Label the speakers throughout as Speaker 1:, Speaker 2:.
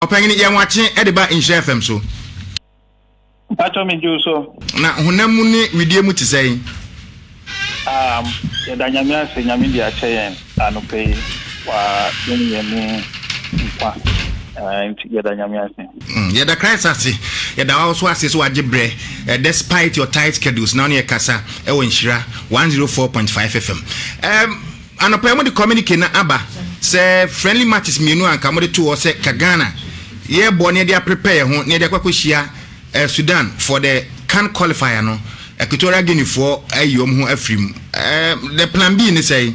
Speaker 1: Opengini ya watching Ediba in GFM so.
Speaker 2: Pato me do so.
Speaker 1: Na hunamuni widie mu ti say.
Speaker 2: Ya nyamia se nyami dia cheyen anope wa yemu mpa. Nti ya nyamia se.
Speaker 1: Ya da Christ ase. Ya da also ase so agibre. Despite your tight schedules now ne kasa e wo Nhyira 104.5 FM. Anope mu de communicate na aba. Say friendly matches mienu anka mo de to o say Kagana. Ye bo ne dia prepare ho ne dia kwakohia Sudan for the CAN qualifier no Equatorial Guinea for ayom ho afrim. The plan B ni say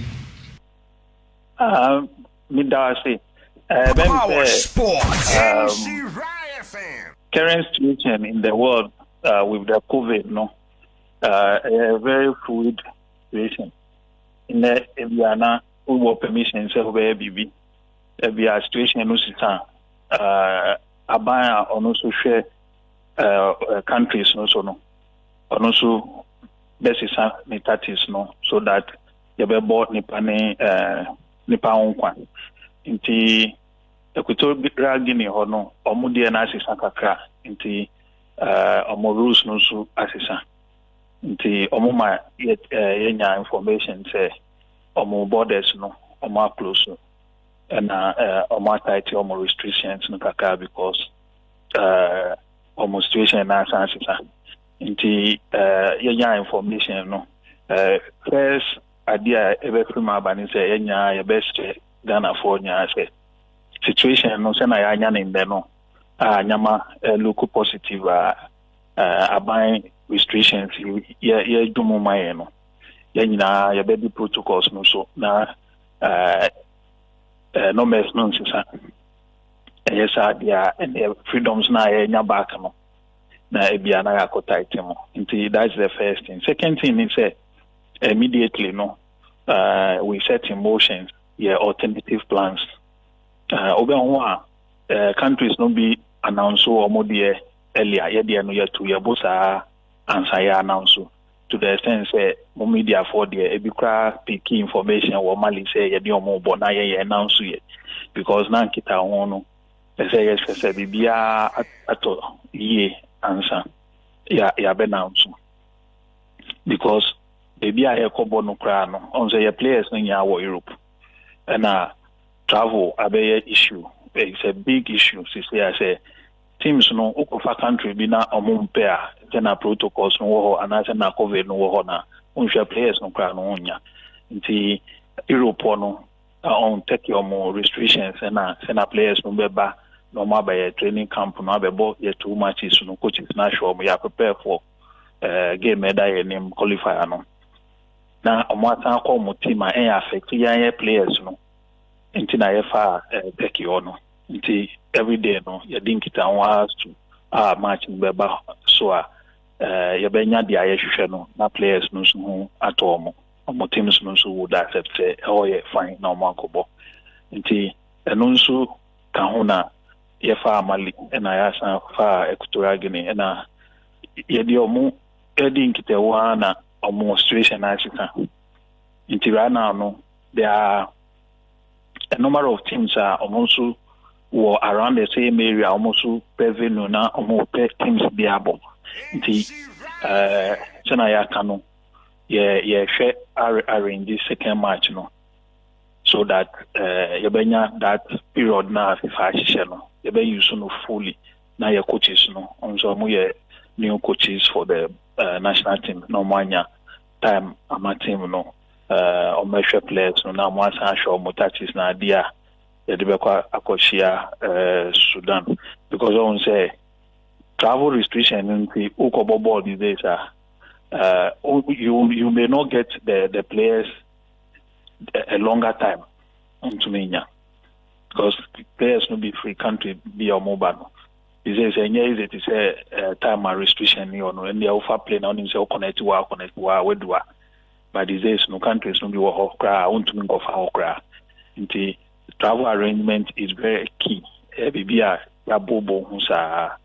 Speaker 2: midasi current situation in the world with the COVID no a very fluid situation in the Ebiana we were permission say we be a situation no sitan abaya ono so share countries no so no ono so besisa metatis no so that you be bought nipa onkwa nti Equatorial Guinea ho no omo de na asisa kakra nti omo rules no so asisa nti omo ma yenya information say omo borders no omo close and omo tight omo restrictions no kakra because almost situation na asisa nti yenya information no first idea ebe from abani say yenya your best Ghana for nya say situation no say na yanya in there no nyama local positive aban restrictions ye dumu maye no yenya your baby protocols no so na no mess no sisa yes idea and freedoms na yenya back no na ebia na yakota itemo nti that's the first thing. Second thing is immediately no we set in motion alternative plans countries no be announce or modie earlier ye no yetu ye bosa answer ya announce to the extent say mo media for the ebikra pick information or mali say ye de omo bo na ye announce ye because na kita ho no say yes say bibia ato ye answer ya be announce because baby I kobo no kra no on say your players no nya wo Europe and travel abe issue. It's a big issue. I say teams no okofa country bi na omumpe a na protocols no wo ho anase na COVID no wo ho na unhwe players no kra no nya nti Europe no on take your more restrictions and na players no beba no ma ba training camp no abebo ye too matches no coaches na show me ya prepare for game medal name qualifier no na omwata ko mo team a affect yan players no nti na ye fa take you no nti every day no you think it has to match beba so you benya dia ye hwehwe no na players no so ho atomo omo teams no so would accept yeah fine na omo akobo nti eno nso ka ho na ye fa mali na ya san fa Equatorial Guinea na ye di omo edi nkitewa na omo situation na chika nti right now no there are a number of teams are almost were around the same area almost revenue na almost teams be able nti chana ya kanu ye share arrange the second match no so that yebenya that period na FIFA hye no yebe use no fully na your coaches no onzo mo ye new coaches for the national team no mwanya time ama team no omeshe players no na mwansa show mutatis na dia yedebekwa akoshia Sudan because on say travel restriction in the Ukobo these days you may not get the players a longer time to me because players no be free country be or mobile. He says easy to say time restriction you know and they offer play now say connect we do but these days no countries no be wo kra want to go for kra nti travel arrangement is very key bibia ya bobo hunsa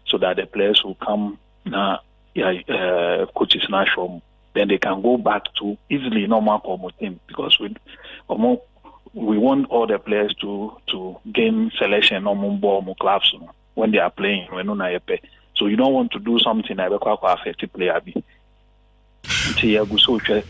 Speaker 2: so that the players will come na coaches na show then they can go back to easily normal team because with we want all the players to gain selection on clubs when they are playing. So you don't want to do something that will affect the player.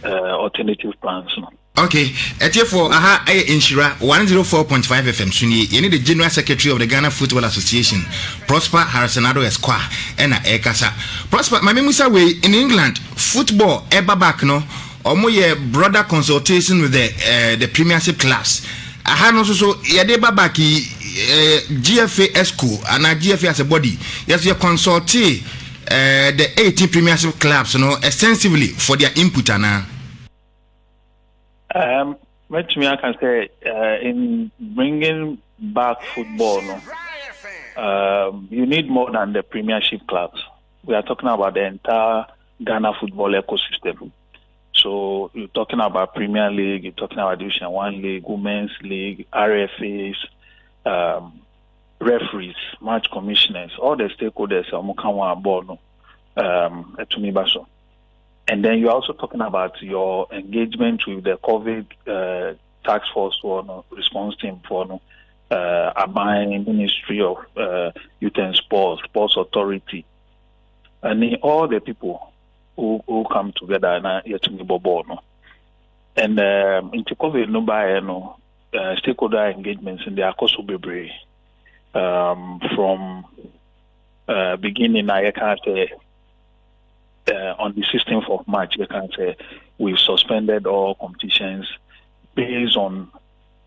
Speaker 2: Alternative plans.
Speaker 1: Okay, for Nhyira 104.5 FM Suni, you need the General Secretary of the Ghana Football Association, Prosper Harrisonado Esquire, and Ekasa. Prosper, my memory way in England, football ever back no, or more broader consultation with the Premiership class. I had also so Yadebabaki GFA school and GFA as a body. Yes, you consult the 18 Premiership clubs, extensively for their input and
Speaker 2: What me I can say in bringing back football, you need more than the Premiership clubs. We are talking about the entire Ghana football ecosystem. So you're talking about Premier League, you're talking about Division 1 League, Women's League, RFAs, referees, match commissioners, all the stakeholders and then you're also talking about your engagement with the COVID task force or response team for Abine Ministry of Youth and Sports Authority, and all the people who come together and yet to me bobo. And into COVID stakeholder engagements in the course will be from beginning. I can't say on the 16th of March, we can say we've suspended all competitions based on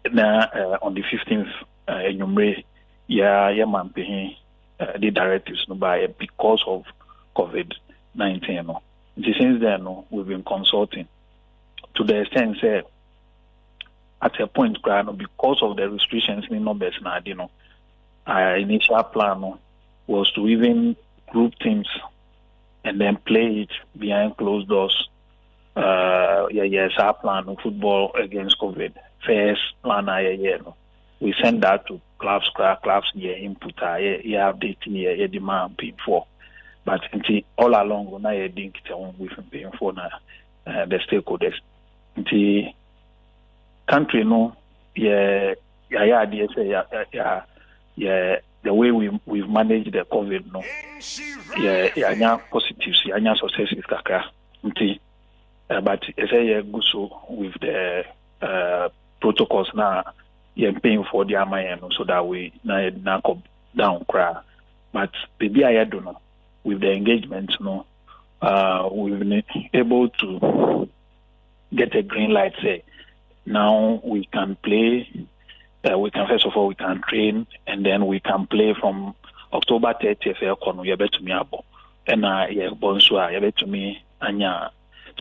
Speaker 2: the 15th the directives because of COVID-19. Since then, we've been consulting to the extent say at a point because of the restrictions in numbers our initial plan was to even group teams and then play it behind closed doors. Our plan of football against COVID. First plan, we send that to clubs, input, update, demand paying for. But all along, we're not doing it paying for the stakeholders. Country, the way we've managed the COVID, positives, successes, but as I go so with the protocols now, paying for the Amayan so that we now come down cry. But maybe I don't know with the engagement, we've been able to get a green light. Say now we can play. We can first of all we can train, and then we can play from October 30th. And bonsoir. Anya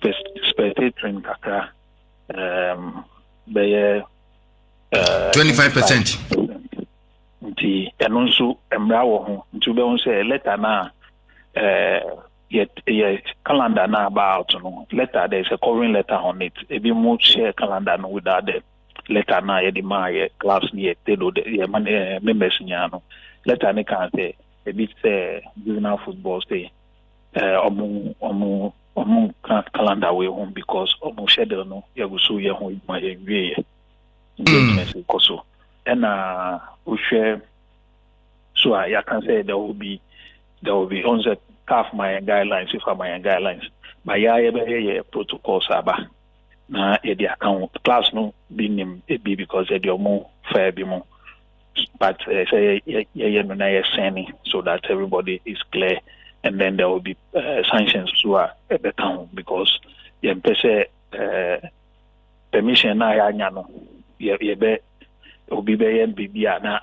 Speaker 2: spectating kakra.
Speaker 1: 25%.
Speaker 2: And also embrawo to be on say letter na yet calendar na about letter there's a covering letter on it. If you move share calendar no without the letter na ye my clubs near tedo the members nyano letter ne can say a bit juvenile football say omu calendar way home because omu schedule no ya go so ye home my engagement koso and we share so I can say there will be on the CAF my guidelines if my guidelines but yeah protocols aba na the account class no be name be because they are more fair be more but say no sending so that everybody is clear and then there will be sanctions to at the account because permission na ya nya no be obi be bibia na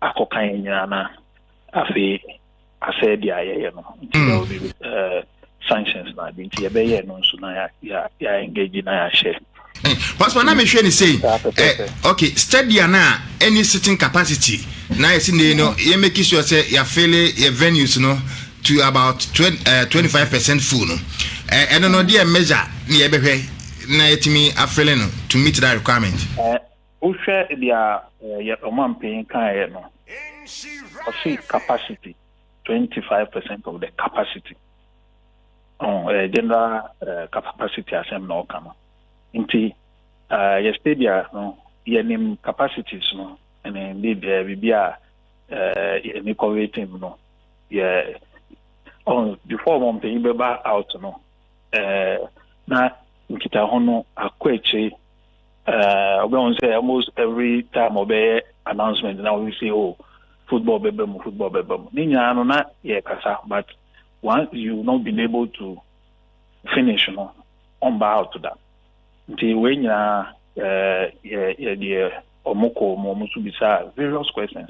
Speaker 2: akokan nya na afi ase dia no there will be sanctions na the be no so na ya engage na ya share.
Speaker 1: Pastor na me hwe ni say okay stadium na any sitting capacity na you see no you make sure say you fill your venues no to about 25% full no and no dey measure na be hwe na yetimi afele no to meet that requirement.
Speaker 2: We share their man paying kind no capacity 25% of the capacity general capacity as no come into your stadium no yenim capacities no and indeed be any coveting no before one pay beba out no na nkita hono akwache we say almost every time obey announcement now we say football bebem ninya no na ye kasa but once you not been able to finish no on bow out to that until when omoko momusu bisa various questions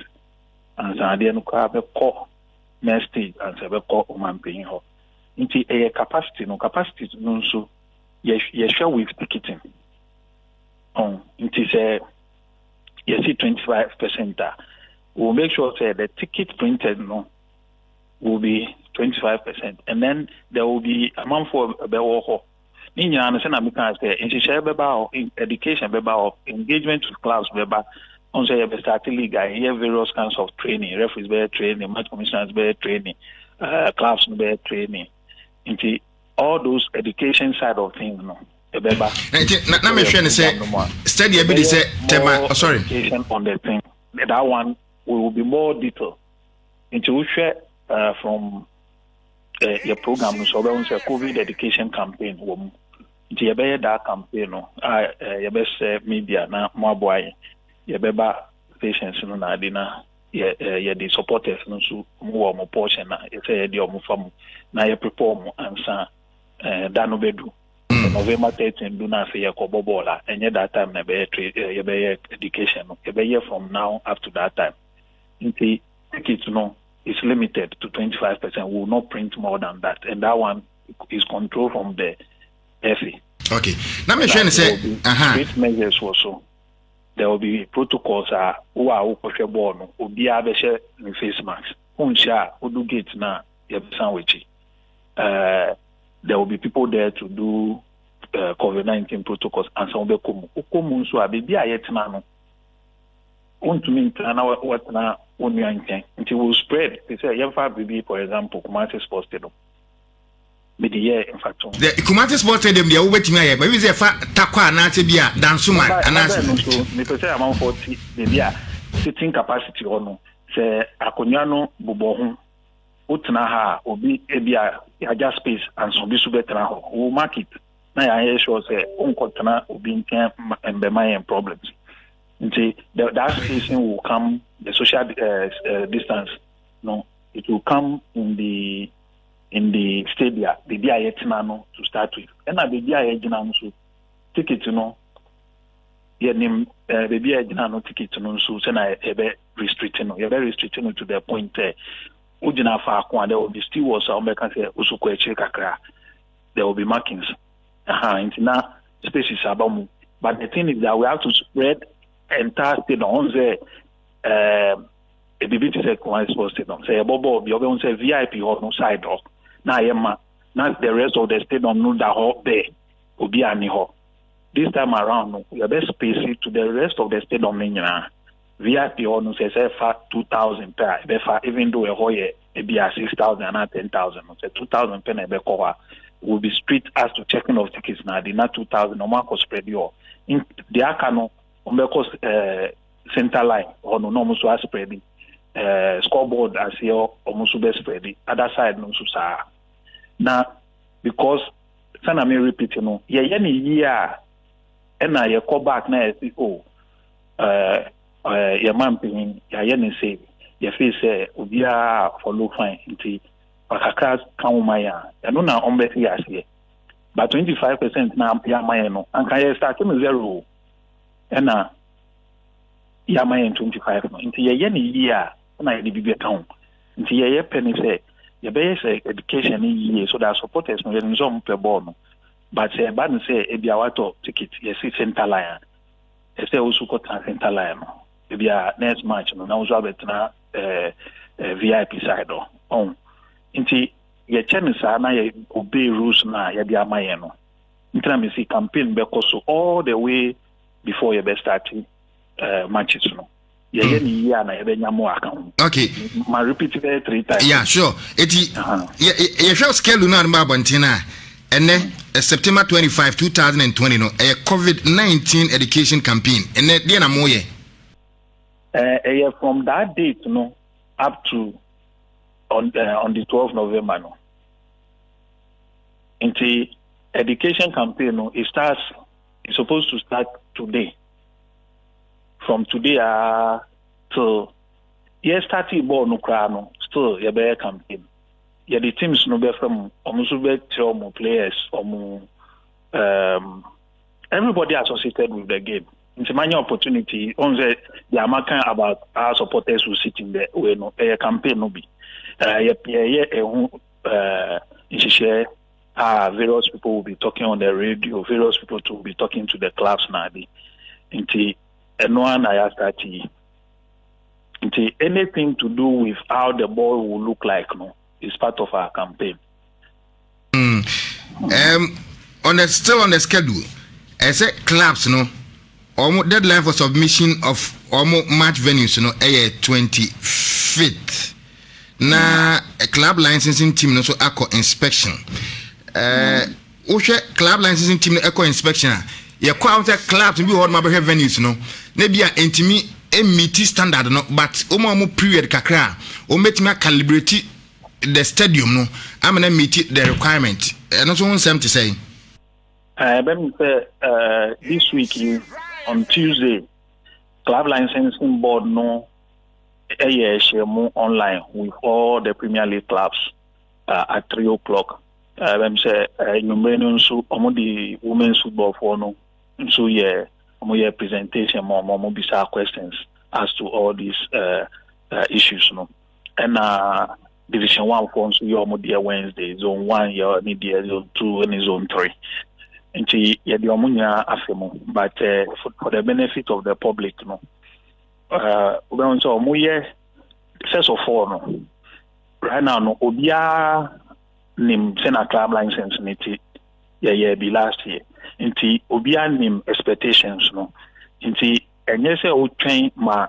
Speaker 2: and so they no ka be call next stage and say be call omanpin ho until capacity no so ye share with ticketing until say you see 25%. We'll make sure say the ticket printed no will be 25%, and then there will be a month for a bewo. Ninya understand American say in share beba in education beba engagement with class beba on say be start league here various kinds of training, referees be training, match commissioners be training, clubs be training. Into all those education side of things no. Beba.
Speaker 1: Na me hwe ne say study a bit say tema sorry.
Speaker 2: Education on the thing. That one will be more detailed. Into we share from your program so we say COVID education campaign wo nti ye be that campaign no ye be say media na mo aboy ye be ba patients no na ade na ye the supporters no so mo mo portion na ye say ye de mo fam na ye prepare mo ansa da no bedu November 13 do na say ye ko bobola enye that time na be ye be education no ye be from now up to that time nti tickets no is limited to 25%. We will not print more than that, and that one is controlled from the FA.
Speaker 1: Okay. Now me trying to say,
Speaker 2: strict measures also. There will be protocols. Who are born? Obi abeshe in face masks. Unsha odu gate na sandwich. There will be people there to do COVID-19 protocols and some be komu. Komu nso abebi ayetina no. Untumi ntana what na only until will spread. They say Yemfa BB, for example, Kumasi Sports Stadium. But the year in fact,
Speaker 1: the Kumasi Sports Stadium, they are waiting here. But we say Takwa Natibia, Dansuma, and
Speaker 2: I say amount 40, the sitting capacity or no. Say Akonyano Bubohun, Utnaha, Obi Ebia, Yaja space, and so this will be who mark it. Now I sure say Unkotana Ubin and Bemayan problems. That spacing will come, the social distance, no, it will come in the stadia, the DIA to start with. And the DIA so ticket, the DIA ticket, so send a restricting, you're very restricting to the point. Ujina Fakwan, there will be still was there will be markings. Now spaces about, but the thing is that we have to spread entire state on say a BB to say Kumasi Sports Stadium. Say a bobo be on say VIP or no side or na yema not the rest of the stadium no da ho there obi ani ho. This time around no we best space it to the rest of the stadium nyina VIP or no say 2,000 per be fa even though a hoye e be 6,000 and 10,000 say 2,000 per na be ko will be strict as to checking of tickets na the not 2,000 no man ko spread yo in the akano because center line or no almost was spreading scoreboard as here almost be spreading other side no so now because sana me repeat no ye any year and na ye call back na say your man pin ye ni say ye feel say obia follow fine nti pakaka kan maya e no na ombe see as here but 25% na ya maya no anka ye start me zero and Yama 25 into ye year, and I did be a town. Into ye penny say, your base education in year so that supporters no in some per born. But say, but say, a biawato ticket, yes, it's center line. I say also got center line. Maybe a next match, no, now Zabetna VIP side on. Into ye channels are now obey rules na ye be a mayeno. Into me see campaign because all the way before you best starting matches no
Speaker 1: okay
Speaker 2: my repeat it 3 times
Speaker 1: yeah sure eti ye show scale na ma bontina ene September 25, 2020 no a COVID-19 education campaign and then na moye
Speaker 2: from that date no up to on the 12th November no into education campaign no it's supposed to start today from today till yesterday ball no cry no still your campaign. Yeah, the teams no be from almost be players everybody associated with the game. It's a many opportunity. On the American about our supporters who sit in there. We no a campaign no be. Various people will be talking on the radio. Various people will be talking to the clubs now. Into no one I asked that. Into anything to do with how the ball will look like no. Is part of our campaign.
Speaker 1: Still on the schedule, I said clubs, no, almost deadline for submission of almost match venues, 25th. Na a club licensing team also echo inspection. Club licensing team echo inspection. You count clubs to be all my venues, no. Maybe intimi meet standard, no, but omo period kakra, met me calibrate. The stadium no I'm gonna meet the requirement and also want to say
Speaker 2: this week on Tuesday club licensing board no share online with all the Premier League clubs at 3:00 let me say so the women's football for no so presentation more bizarre questions as to all these issues no and Division 1 phones you're Wednesday, Zone 1, you're media, Zone 2, and Zone 3. And the Omunia Afemo, but for the benefit of the public, no. First of all, no. Right now, no, Obia Nim Sena Club license, be last year. Into Obia Nim expectations, no. Into and yes, I would train my.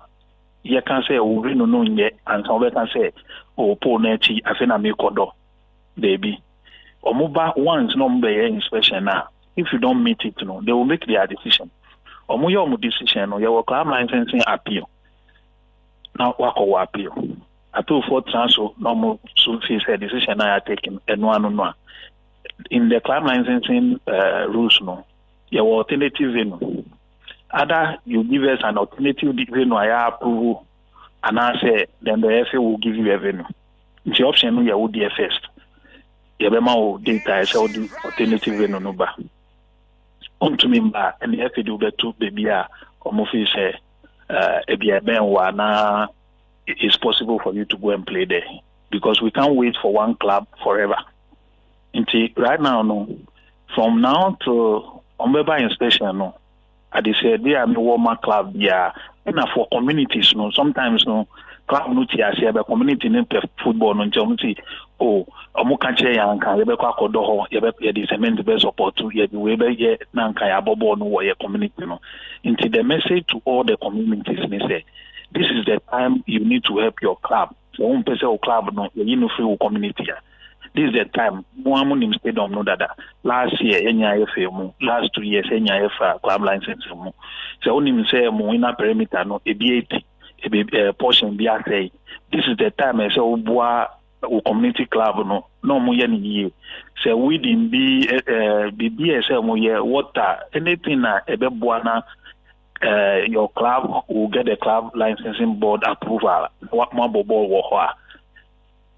Speaker 2: You can say we no know yet, and some can say po nechi afena me kodo baby omuba once no be inspection now if you don't meet it no they will make their decision omu decision no your club licensing appeal now wako appeal for transfer no so face decision I taken and no in the club licensing rules no your alternative venue either you give us an alternative venue I approve and I say then the FA will give you a venue. The option you would be first. You have data as all the alternative venue number. On to me and the FA do better baby say it's possible for you to go and play there because we can't wait for one club forever. Until right now no from now to inspection no I said they are no warmer club and for communities no sometimes no club no tia say be community in football no njem see omo kan che ya nkan ye be kwa kodo ho ye be cement be support ye be we be ye na nkan ya bobo no wo ye community no into the message to all the communities me say this is the time you need to help your club so one person club no you know free community. This is the time. Muamunim stadium no dada. Last year, FA last 2 years, FA club license mu. So only say mu in a perimeter no a portion be say. This is the time. So boa community club no mu ye. So we didn't be BSM mu ye water anything na ebe boana. Your club will get the club licensing board approval. What more bobo wo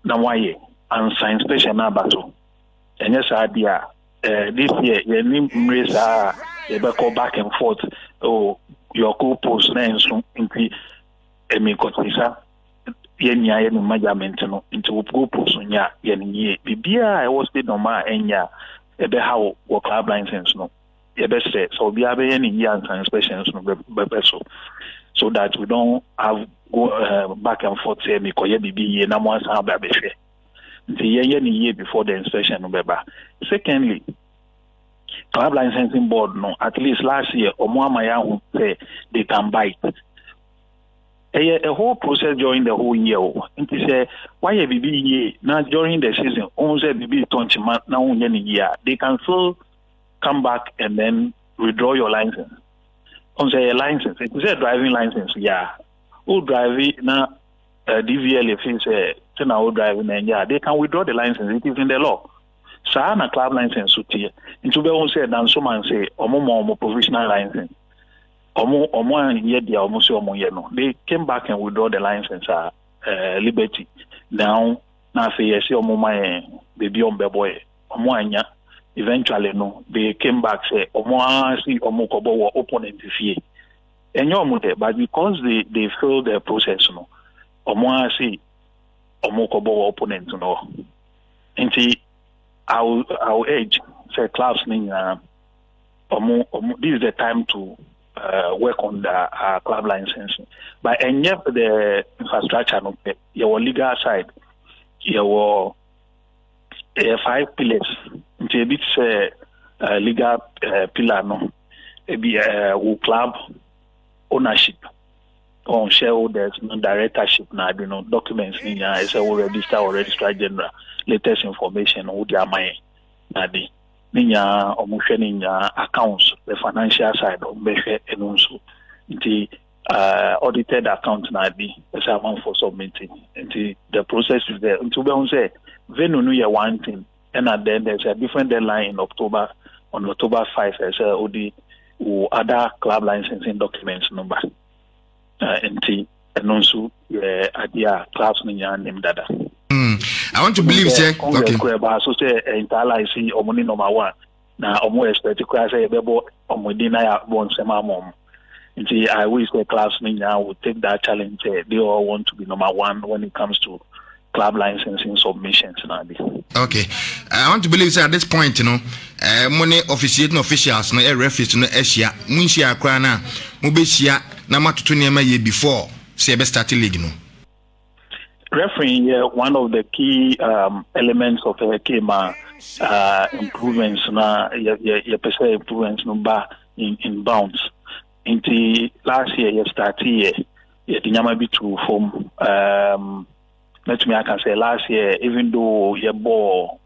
Speaker 2: na why and science special na battle. And yes, idea. This year, you need to go back and forth. Oh, your co-post names into a microtisa. Yenya and measurement into co-post on ya yen. Bibia, I was the normal and ya a how work club license no. Your best say so. Be any year and science specials no so that we don't have go back and forth. Say me koye bibi na mo san ba be hwe. The year before the inspection no beba. Secondly, club licensing board no at least last year Omoamaya say they can bite. A whole process during the whole year. And to say why a BB now during the season, only BB 20 months now year they can still come back and then withdraw your license. On say a license, it is a driving license, yeah. Who drive it now? DVL if it's a now driving, and yeah, they can withdraw the license. It is in the law. So na club license suit into be on say dan so man say omo provisional license. Omo yet dia omo say omo ye no. They came back and withdraw the license Liberty. Now na say yes omo my baby on boy. Omo anya eventually no they came back say omo see omo kobo wo opponent fie. Enyo omo there but because they failed the process no omo see omo kobo wo opponent no. Nti our age say clubs this is the time to work on the club licensing. But and yet the infrastructure no your legal side your 5 pillars into a bit legal pillar no it be club ownership on shareholders no directorship na documents niya is register or registrar general latest information who they are my nadi ninya omuhwe ninya accounts the financial side of behwe enunso nti audited account nadi as amount for submitting nti the process is there nti we say venue no year one thing and then there's a different deadline in October 5 as odi other club licensing documents number nti enunso adia clubs ninya name dada.
Speaker 1: I want to believe say
Speaker 2: okay. So say entire see omoni number 1. Na omo expect to say bebo omodi na ya bon sema mom. Nti I wish the class ninya will take that challenge. They all want to be number 1 when it comes to club licensing submissions now.
Speaker 1: Okay. I want to believe say at this point, money officiating officials no reference no Asia. Munshia kra na mo be hia na matoto niam ye before say be start league no. Refereeing
Speaker 2: one of the key elements of the KMA improvements na percent improvements number in bounds. Into last year you started nyama bi to form let me I can say last year even though you bought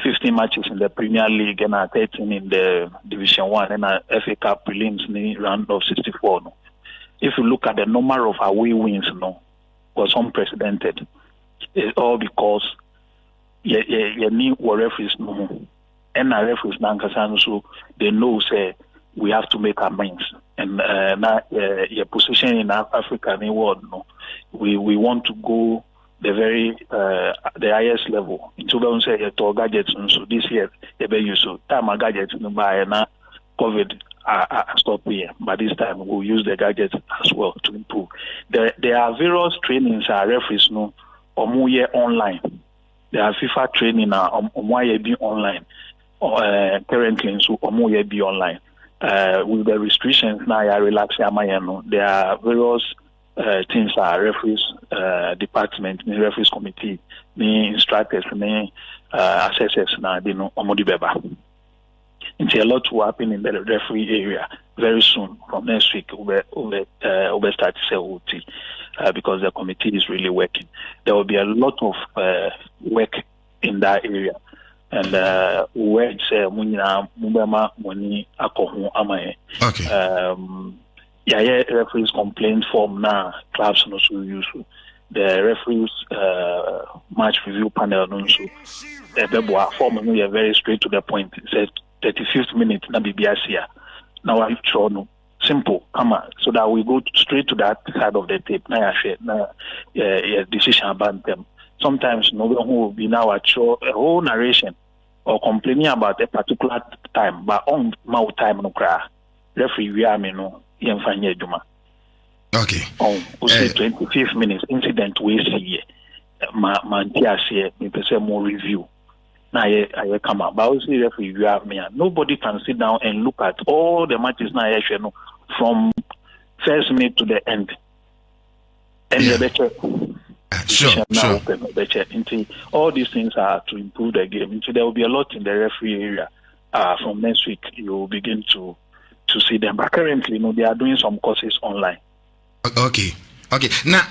Speaker 2: 15 matches in the Premier League and 13 in the Division 1 and FA Cup prelims in round of 64 no. If you look at the number of away wins no was unprecedented. It's all because you need what referees know. And our referees now so they know say we have to make amends. And now your position in Africa in the world no. We want to go the highest level. Into the say your gadgets so this year you so time gadgets no buy na COVID stop here, but this time we'll use the gadgets as well to improve. There are various trainings referees no omuye online. There are FIFA training omuye be online. Currently so omuye be online. With the restrictions now you relax no. There are various things referees department, the referees committee, the instructors, the assessors na they know omudi beba. A lot will happen in the referee area very soon. From next week, we'll start to say because the committee is really working. There will be a lot of work in that area, and where it's mubama money akohu amaye. Okay. Referees complaint form now. Clubs no so use the referees match review panel no so. The form no very straight to the point. It says 35th minute na BBS now I show no simple come on so that we go straight to that side of the tape na decision about them. Sometimes no one who will be now at show a whole narration or complaining about a particular time but on my time no cry referee we are no yemfanye juma. Okay. We say 25th minutes incident we see man here me say more review. Now I come out, but also referee you have me. Nobody can sit down and look at all the matches now from first minute to the end. And the better. Sure. All these things are to improve the game. There will be a lot in the referee area. From next week, you will begin to see them. But currently, they are doing some courses online. Okay. Now,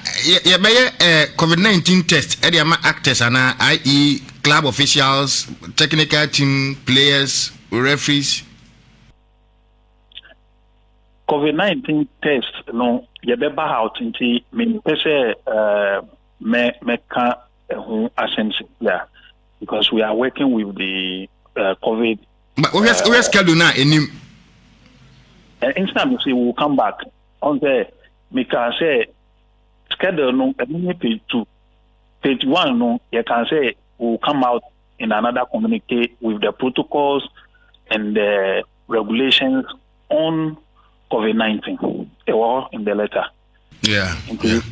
Speaker 2: COVID-19 test. Actors and i.e. club officials, technical team, players, referees. COVID-19 test no ye be ba out nti me pese me can who assense yeah, because we are working with the COVID.
Speaker 1: But we are scheduled now in
Speaker 2: instant we will come back on the me can say schedule no page 2 page 1 no you can say we will come out in another communique with the protocols and the regulations on COVID-19 or in the letter.
Speaker 1: Yeah.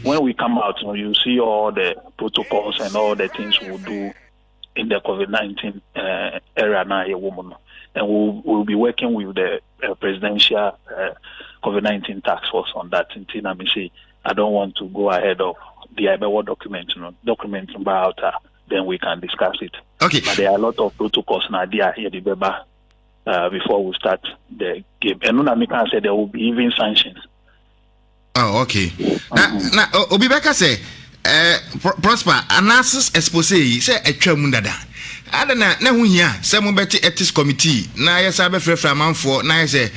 Speaker 2: When we come out, you see all the protocols and all the things we'll do in the COVID-19 area now, woman. And we'll be working with the presidential COVID-19 task force on that. I don't want to go ahead of the IBEWA document about then we can discuss it.
Speaker 1: Okay.
Speaker 2: But there are a lot of protocols now there here before we start the game. And I can say there will be even sanctions.
Speaker 1: Oh, okay. Now, Obibeka say, Prosper, analysis expose say a tremundada. I don't know, now we are some better ethics committee. Now, yes, I have a man for now. Say,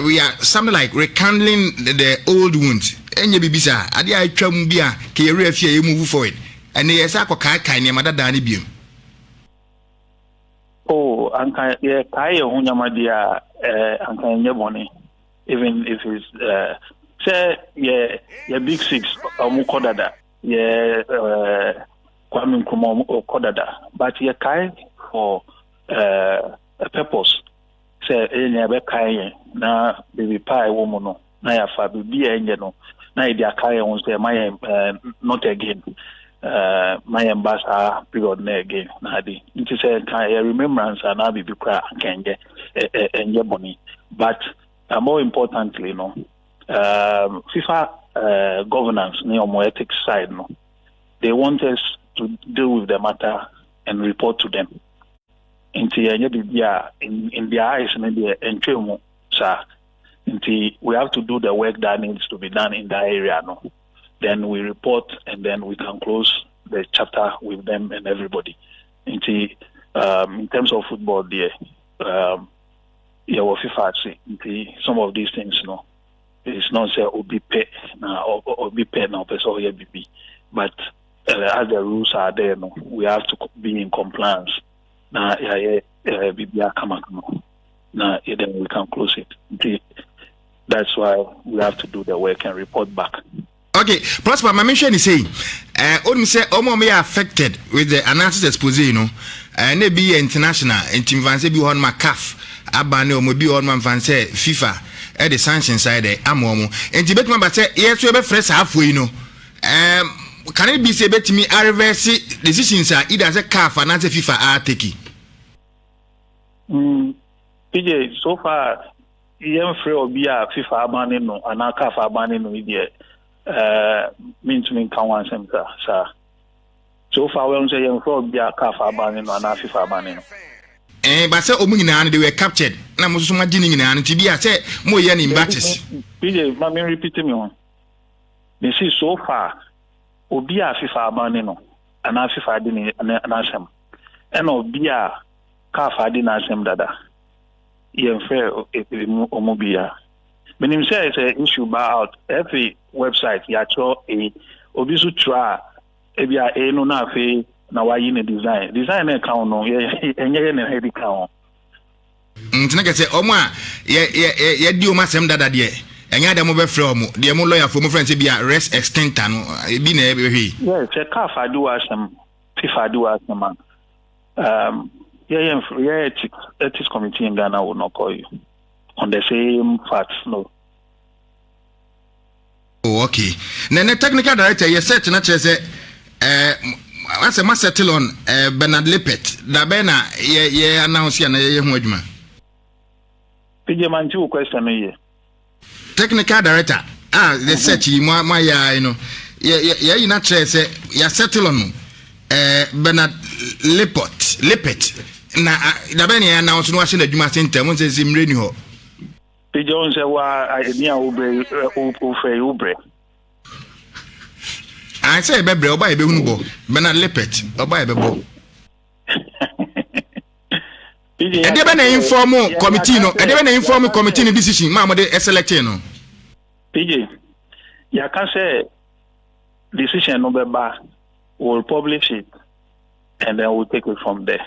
Speaker 1: we are something like rekindling the old wounds. And you be bizarre. I did I tremubia, KRF, you move forward. And yes, I can't near Mother Danny Beam.
Speaker 2: Oh, Anka, yeah, Kaya Hunyamadia, Anka Yaboni. Even if it's say yeah big six Mukodada, yeah Kwame Nkrumah Kodada, but yeah kai for a purpose. Say any be kai na baby pie woman na ya fa bibi no na dia kai on say my not again my ambassador period na again na di nti say kai remembrance na bibi kra kenje enye boni but more importantly, FIFA governance, ethics side, they want us to deal with the matter and report to them. In their eyes, we have to do the work that needs to be done in that area. Then we report and then we can close the chapter with them and everybody. In terms of football, FIFA see some of these things, it's not say Obi pay now person BB, but as the rules are there, we have to be in compliance. Now, BB come now, then we can close it. That's why we have to do the work and report back.
Speaker 1: Okay, Prosper, my mission is saying, only say Omo may affected with the analysis expose, and they be international, and Team Vance be on my calf. Abane o mobi on man fan say FIFA e the sanction side e amomo enti betuma ba say yes we be fresh halfway can it be say betimi reverse decisions are either say CAF and say FIFA are taking
Speaker 2: PJ so far yen free obi a FIFA abane no and CAF abane no there mean to me can one center sir so far we say yen free obi a CAF abane no and FIFA abane no
Speaker 1: but say they were captured. Na musu magini nyina no tibia say mo ye ni batches.
Speaker 2: PJ, me repeat me one. They see so far obi a FIFA abane no ana FIFA di ni anasem. And obi a CAF di na asem dada. Ye mfre omobia. Menim say it's an issue about every website ya cho obi su tra ebia no na afi na why in a design account no enye na head account
Speaker 1: ntineke say omo a ye di o masem dada de enya dem be frɛ omo de mo lawyer for mo friend say bia rest extenter no bi na e be hwe
Speaker 2: yes say CAF adu asem FIFA adu asem ethics committee in Ghana will not call you on the same facts no.
Speaker 1: Oh, okay. Then the technical director you said na say I say must settle on Bernard Lippet. Da bena ye announce ya na ye hu adwuma.
Speaker 2: PJ Manju question here.
Speaker 1: Technical director. The search my ya you know. Ye na say ya settle on Bernard Lippet. Na da bena ye announce no wa na adwuma center mo say zimre ni ho.
Speaker 2: PJ on say wa ni a ubre.
Speaker 1: I say bebre oba ebe hunu bo Bernard Lippet oba ebe bo And they been informal committee no. And they been informal committee in decision. Ma mo de selecting no.
Speaker 2: PJ, ya can say decision no beba. We'll publish it, and then we'll take it from there.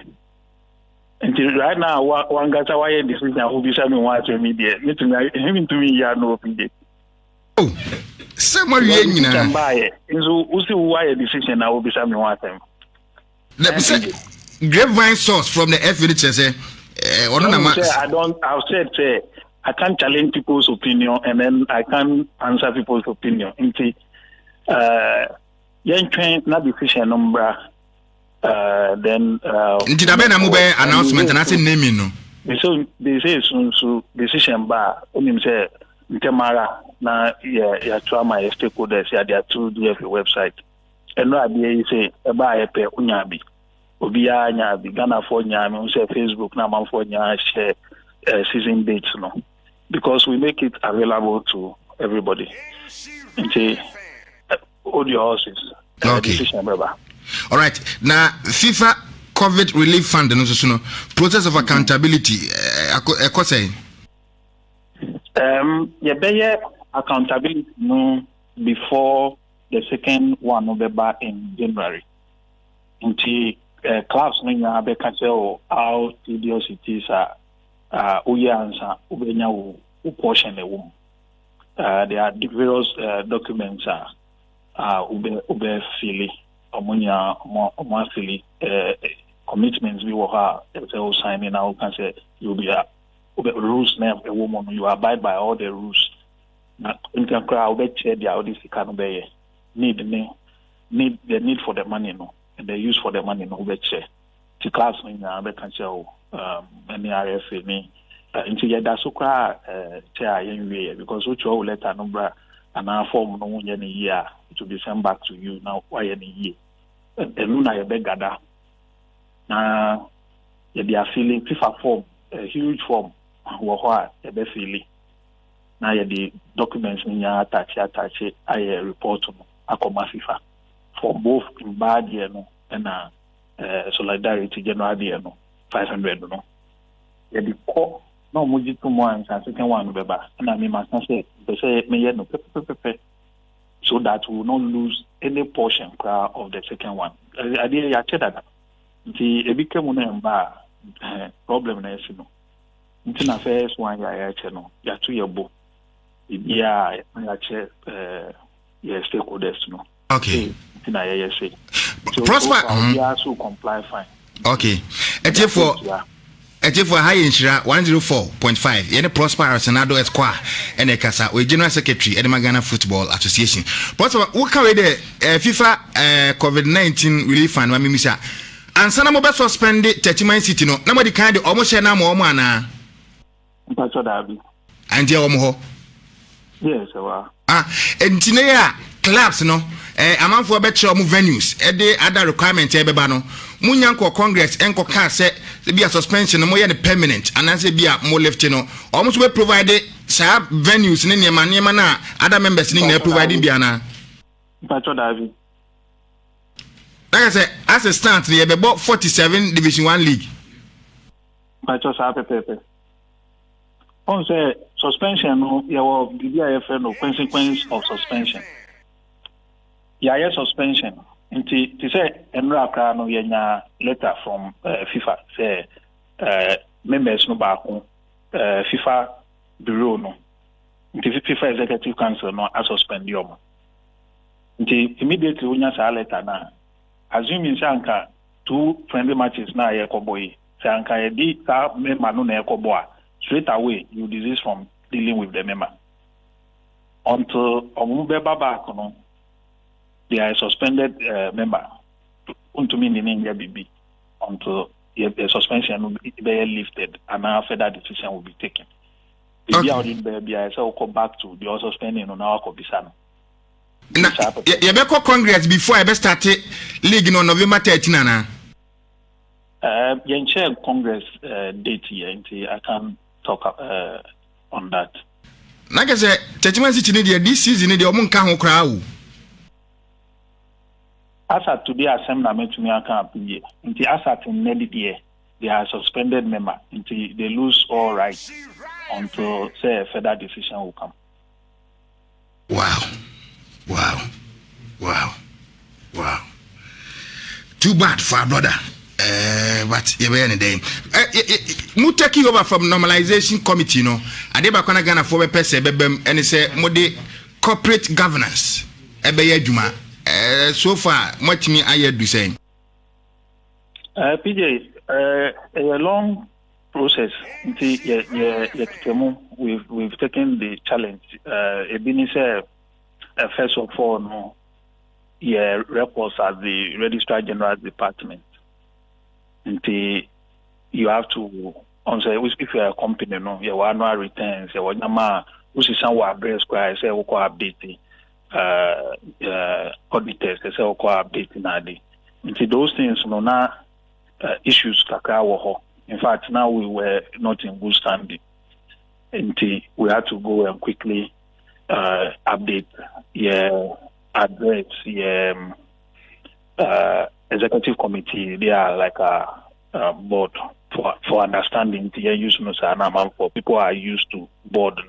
Speaker 2: Until right now, one guy's why decision will be something watch media. Me to me, ya no PJ.
Speaker 1: Oh, someone you
Speaker 2: can buy it. So we see why a decision now will be something watch them.
Speaker 1: Grapevine source from the FVD
Speaker 2: I've said I can't challenge people's opinion and then I can't answer people's opinion. Until train not decision number then
Speaker 1: announcement and I say naming no.
Speaker 2: They say so decision bar say Ntemara na ya trauma stakeholders ya there to GFA website. And no idea say eba epe unyabi. Obiya nyabi Ghana for nyami say Facebook na man for nya share season dates no. Because we make it available to everybody. Into all the horses.
Speaker 1: Okay. All right. Now FIFA COVID Relief Fund no so process of accountability say
Speaker 2: yeah, accountability no before the second one will be back in January. Until clubs no be cancel how tedious it is answer ubenya portion the there are various documents ube fili omunya fili commitments we will signing now can say you'll be rules name a woman you abide by all the rules na inkan kra ube chair the audit can be need the need for the money no and the use for the money no ube chair the class no be can say any RFA me into that so kra chair yen because which will letter number and our form no one year it will be sent back to you now why any year and na you beg gada na they are feeling FIFA form a huge form what they feeling now the documents in your attach I report no akoma FIFA for both in bad year no and solidarity general year no 500 no the core no muji to one and second one beba and I mean must say me no so that we will not lose any portion of the second one. I did that the became one problem na no nti na first one ya no ya to your book ya chair stakeholders no
Speaker 1: okay
Speaker 2: na ya say
Speaker 1: prosper
Speaker 2: we also comply fine
Speaker 1: okay for high Nhyira 104.5 yene prosper Arsenal Esquire ene kasa we general secretary Edema Ghana Football Association prosper wo ka we the FIFA COVID-19 relief fund ma mimisa ansana mo be suspend Churchman City no na mo di kan de omo share na mo omo ana
Speaker 2: mpacho dabi
Speaker 1: anje omo ho
Speaker 2: yes wa
Speaker 1: entine ya clubs no amanfo be che omo venues e de other requirement e be ba no munyanko congress enko ka se be a suspension no mo ye permanent anase be a mo left no almost we provide sa venues ne niema na other members ni na providing bia na
Speaker 2: mpacho davi
Speaker 1: like I say as a start ye be 47 division 1 league
Speaker 2: mpacho sa pepe on say suspension no ye will be a no consequence of suspension ya suspension Inti say enra kra no yenya letter from FIFA say members no back FIFA bureau no inti FIFA executive council no suspend yom inti immediately unya sa letter na assuming say anka 2 friendly matches na ye koboy say anka ye di sa member no na ye koboa straight away you desist from dealing with the member until omube baba no they are suspended member unto me in India BB until the suspension will be lifted and now further decision will be taken. Maybe I will come back to the suspending on our Kobisano.
Speaker 1: You better Congress before I start league on November 13.
Speaker 2: You share Congress date here, I can't talk on that.
Speaker 1: Like I said, Churchman City this season the Omunka crowd. As
Speaker 2: at today, assembly met me account. As at in the they are suspended member until they lose all rights until say a further decision will come.
Speaker 1: Wow. Too bad for our brother. But you any day. Mu taking over from normalization committee, you know. Adeba kona Ghana for person and he say mode corporate governance. Juma. So far, much me I do saying.
Speaker 2: PJ, a long process. We've taken the challenge. First of all, no, records at the Registrar General's Department. Until you have to, if you are a company, no, your annual returns, your number, which is some address, I say, we call updating, auditors, they say, we call updating. Until those things, no, now issues kaka. In fact, now we were not in good standing. Until we had to go and quickly update your address, your executive committee. They are like a board for understanding the use for people are used to board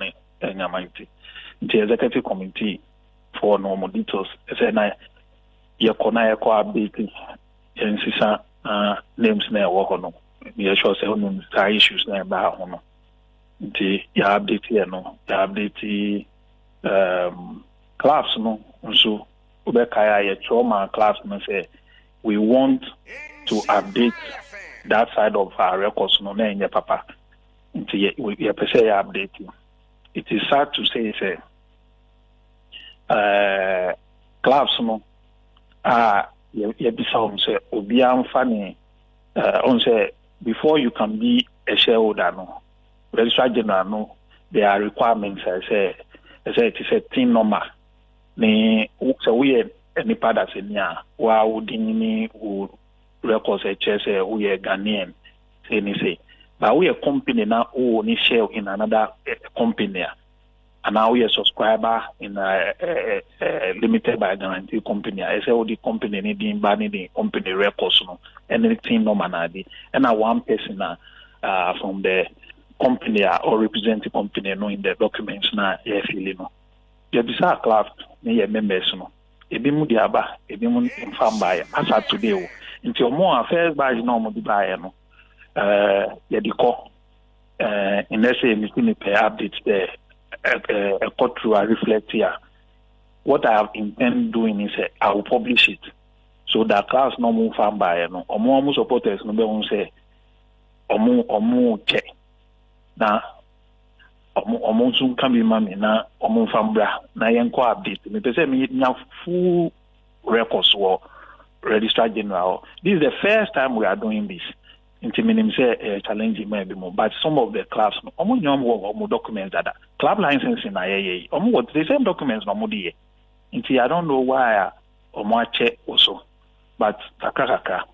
Speaker 2: the executive committee for normal details. You can update names na work on. You sure say names issues na ba hono. You update here no, you update class no, so ubekaya trauma class no say we want to update that side of our records no na your papa. We update. It is sad to say class no say obi amfani on say before you can be a shareholder no registrar general no there are requirements. I say it is a team number ni so we any part that's in here wa udini u records say we are Ghanaian say but we a company now who only share in another company. And now we are subscriber in a limited by guarantee company. I say all the company needing banning the company records no anything no manadi. And now one person from the company or represent the company no in the documents na feeling no. You be sa class ni members no. Ebi mu di aba, ebi mu inform by as at today. Until more affairs by no mo di buy no. Di call in let's say me pay updates there. A cut through a reflect here. What I have intended doing is I will publish it so that class no move farm by no or supporters no be won say omu check na omu soon can be mami na omu farm bra na yen ko update me say me nya full records or registrar general. This is the first time we are doing this. Intimidating say challenging maybe more, but some of the clubs no documents that club licensing what the same documents no modi. I don't know why check also, but kakaka